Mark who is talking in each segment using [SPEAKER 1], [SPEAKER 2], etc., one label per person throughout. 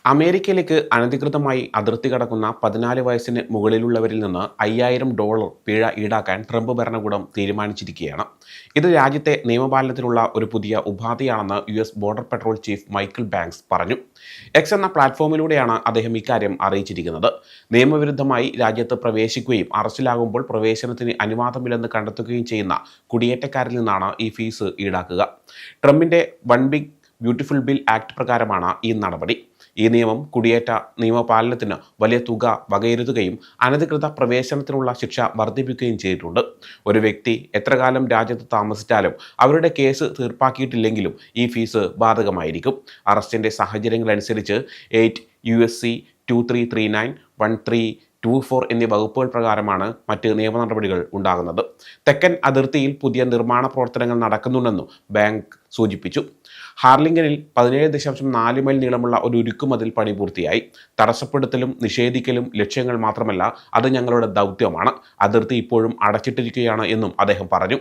[SPEAKER 1] അമേരിക്കയിലേക്ക് അനധികൃതമായി അതിർത്തി കടക്കുന്ന 14 വയസ്സിന് മുകളിലുള്ളവരിൽ നിന്ന് $5000 പിഴ ഈടാക്കാൻ ട്രംപ് ഭരണകൂടം തീരുമാനിച്ചിരിക്കുകയാണ്. ഇത് രാജ്യത്തെ നിയമപാലനത്തിനുള്ള ഒരു പുതിയ ഉപാധിയാണെന്ന് US border petrol chief Michael banks പറഞ്ഞു. എക്സ് എന്ന പ്ലാറ്റ്ഫോമിലൂടെയാണ് അദ്ദേഹം ഇക്കാര്യം അറിയിച്ചിരിക്കുന്നത്. നിയമവിരുദ്ധമായി രാജ്യത്ത് പ്രവേശിക്കുകയും അറസ്റ്റിലാകുമ്പോൾ പ്രവേശനത്തിന് അനുവാദമില്ലെന്ന് കണ്ടെത്തുകയും ചെയ്യുന്ന കുടിയേറ്റക്കാരിൽ നിന്നാണ് ഈ ഫീസ് ഈടാക്കുക. ട്രംപിന്റെ one big beautiful bill act പ്രകാരമാണ് ഈ നടപടി. ഈ നിയമം കുടിയേറ്റ നിയമപാലനത്തിന് വലിയ തുക വകയിരുത്തുകയും അനധികൃത പ്രവേശനത്തിനുള്ള ശിക്ഷ വർദ്ധിപ്പിക്കുകയും ചെയ്തിട്ടുണ്ട്. ഒരു വ്യക്തി എത്ര കാലം രാജ്യത്ത് താമസിച്ചാലും അവരുടെ കേസ് തീർപ്പാക്കിയിട്ടില്ലെങ്കിലും ഈ ഫീസ് ബാധകമായിരിക്കും. അറസ്റ്റിൻ്റെ സാഹചര്യങ്ങളനുസരിച്ച് 8 USC 2339 1324 എന്നീ വകുപ്പുകൾ പ്രകാരമാണ് മറ്റ് നിയമ നടപടികൾ ഉണ്ടാകുന്നത്. തെക്കൻ അതിർത്തിയിൽ പുതിയ നിർമ്മാണ പ്രവർത്തനങ്ങൾ നടക്കുന്നുണ്ടെന്നും ബാങ്ക് സൂചിപ്പിച്ചു. ഹാർലിംഗനിൽ 17.4 മൈൽ നീളമുള്ള ഒരു ഉരുക്കുമതിൽ പണി പൂർത്തിയായി. തടസ്സപ്പെടുത്തലും നിഷേധിക്കലും ലക്ഷ്യങ്ങൾ മാത്രമല്ല, അത് ഞങ്ങളുടെ ദൗത്യമാണ്. അതിർത്തി ഇപ്പോഴും അടച്ചിട്ടിരിക്കുകയാണ് എന്നും അദ്ദേഹം പറഞ്ഞു.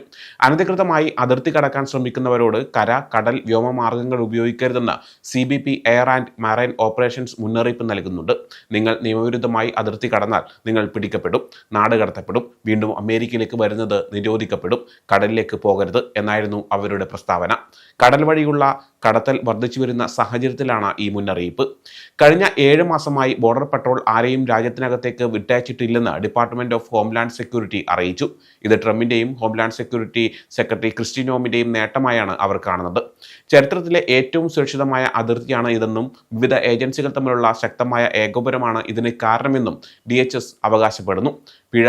[SPEAKER 1] അനധികൃതമായി അതിർത്തി കടക്കാൻ ശ്രമിക്കുന്നവരോട് കര, കടൽ, വ്യോമമാർഗങ്ങൾ ഉപയോഗിക്കരുതെന്ന് CBP air and marine operations മുന്നറിയിപ്പ് നൽകുന്നുണ്ട്. നിങ്ങൾ നിയമവിരുദ്ധമായി അതിർത്തി കടന്നാൽ നിങ്ങൾ പിടിക്കപ്പെടും, നാട് കടത്തപ്പെടും, വീണ്ടും അമേരിക്കയിലേക്ക് വരുന്നത് നിരോധിക്കപ്പെടും, കടലിലേക്ക് പോകരുത് എന്നായിരുന്നു അവരുടെ പ്രസ്താവന. കടൽ വഴിയുള്ള കടത്തൽ വർദ്ധിച്ചു വരുന്ന സാഹചര്യത്തിലാണ് ഈ മുന്നറിയിപ്പ്. കഴിഞ്ഞ 7 മാസമായി ബോർഡർ പെട്രോൾ ആരെയും രാജ്യത്തിനകത്തേക്ക് വിട്ടയച്ചിട്ടില്ലെന്ന് ഡിപ്പാർട്ട്മെന്റ് ഓഫ് ഹോംലാൻഡ് സെക്യൂരിറ്റി അറിയിച്ചു. ഇത് ട്രംപിന്റെയും ഹോംലാൻഡ് സെക്യൂരിറ്റി സെക്രട്ടറി ക്രിസ്റ്റി നോമിന്റെയും നേട്ടമായാണ് അവർ കാണുന്നത്. ചരിത്രത്തിലെ ഏറ്റവും സുരക്ഷിതമായ അതിർത്തിയാണ് ഇതെന്നും വിവിധ ഏജൻസികൾ തമ്മിലുള്ള ശക്തമായ ഏകോപനമാണ് ഇതിന് കാരണമെന്നും DHS അവകാശപ്പെടുന്നു. പിഴ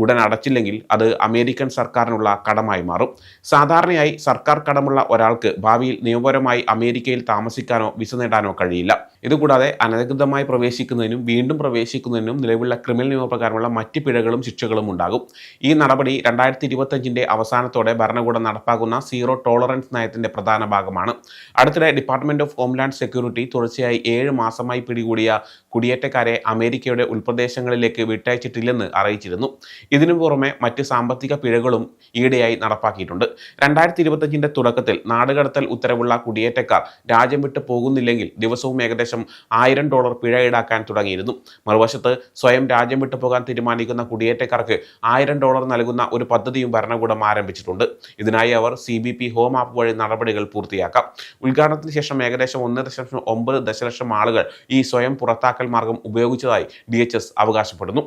[SPEAKER 1] ഉടൻ അടച്ചില്ലെങ്കിൽ അത് അമേരിക്കൻ സർക്കാരിനുള്ള കടമായി മാറും. സാധാരണയായി സർക്കാർ കടമുള്ള ഒരാൾക്ക് ഭാവിയിൽ നിയമപരമായി അമേരിക്കയിൽ താമസിക്കാനോ വിസ നേടാനോ കഴിയില്ല. ഇതുകൂടാതെ അനധികൃതമായി പ്രവേശിക്കുന്നതിനും വീണ്ടും പ്രവേശിക്കുന്നതിനും നിലവിലുള്ള ക്രിമിനൽ നിയമപ്രകാരമുള്ള മറ്റ് പിഴകളും ശിക്ഷകളും ഉണ്ടാകും. ഈ നടപടി 2025 അവസാനത്തോടെ ഭരണകൂടം നടപ്പാക്കുന്ന സീറോ ടോളറൻസ് നയത്തിന്റെ പ്രധാന ഭാഗമാണ്. അടുത്തിടെ ഡിപ്പാർട്ട്മെന്റ് ഓഫ് ഹോംലാൻഡ് സെക്യൂരിറ്റി തുടർച്ചയായി 7 മാസമായി പിടികൂടിയ കുടിയേറ്റക്കാരെ അമേരിക്കയുടെ ഉൾപ്രദേശങ്ങളിലേക്ക് വിട്ടയച്ചിട്ടില്ലെന്ന് അറിയിച്ചിരുന്നു. ഇതിനു പുറമെ മറ്റ് സാമ്പത്തിക പിഴകളും ഈയിടെയായി നടപ്പാക്കിയിട്ടുണ്ട്. 2025 തുടക്കത്തിൽ നാടുകടത്തൽ ഉത്തരവുള്ള കുടിയേറ്റക്കാർ രാജ്യം വിട്ട് പോകുന്നില്ലെങ്കിൽ ദിവസവും ഏകദേശം $1000 പിഴ ഈടാക്കാൻ തുടങ്ങിയിരുന്നു. മറുവശത്ത് സ്വയം രാജ്യം വിട്ടു പോകാൻ തീരുമാനിക്കുന്ന കുടിയേറ്റക്കാർക്ക് $1000 നൽകുന്ന ഒരു പദ്ധതിയും ഭരണകൂടം ആരംഭിച്ചിട്ടുണ്ട്. ഇതിനായി അവർ CBP ഹോം ആപ്പ് വഴി നടപടികൾ പൂർത്തിയാക്കാം. ഉദ്ഘാടനത്തിന് ശേഷം ഏകദേശം 1.9 ദശലക്ഷം ആളുകൾ ഈ സ്വയം പുറത്താക്കൽ മാർഗം ഉപയോഗിച്ചതായി DHS അവകാശപ്പെടുന്നു.